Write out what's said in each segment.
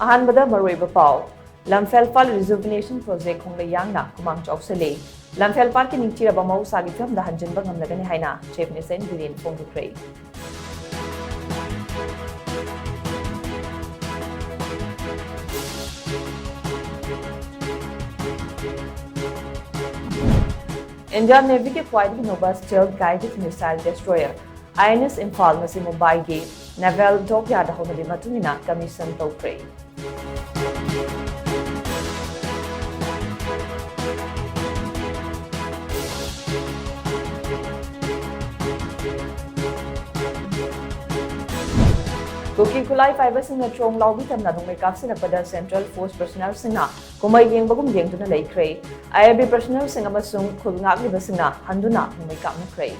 अहानबदा मरोइबा पाव लमफेलपाल rejuvenation project खोंगले यांगना कुमांग चौसले लमफेलपाल के निंगचिरबा मौसागी फिल्म हंजिनबा ngamlagani haina chief minister Biren फोंगुख्रे Indian Navy के ख्वाइदगी नोबा stealth guided missile destroyer INS Imphal मसी मुंबई के नेवल डॉकयार्ड होनबी मतुंगिना कमीशन तौख्रे Cooking Kulai Fibers in the Trong Lobby Tamna Makeups in a Pada Central Force Personnel Sina, Kumai Yang Bagum Yang to the Lake Cray. IAB Personnel Singamasung Kulnaki Basina, Handuna, Makeup Cray.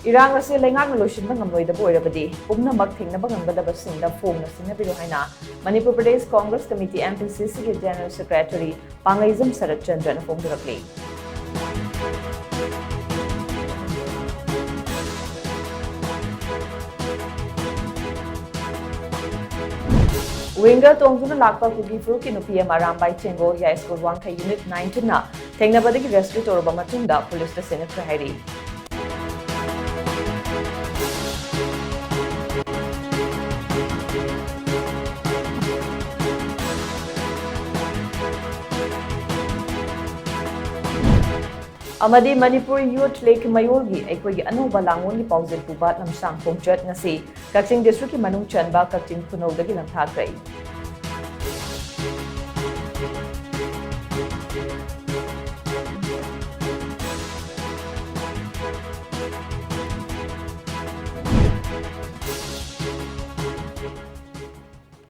Iran was selling out Lucian Bangamoi the boy of the day, Umna Makting the Bangamba Sing the form of Sinabirohina, Manipur Pradesh Congress Committee MPCC General Secretary Pangazam Sarat Chandran from the play. Winger Tongzuna Lakpa Kuki Fruki no PM Aram by Chengo, Yasko Wanka Unit 19, Tengnabadi Rescue or Bamatunda, Police the Senator Harry. Amadi Manipuri Youth Lake Mayolgi, Equigi Anoba Langoni Pausel Pubat Namsang Pongchat Nasi, Kaching District Manung Chanba, Kaching Kuno the Gilam Thakray.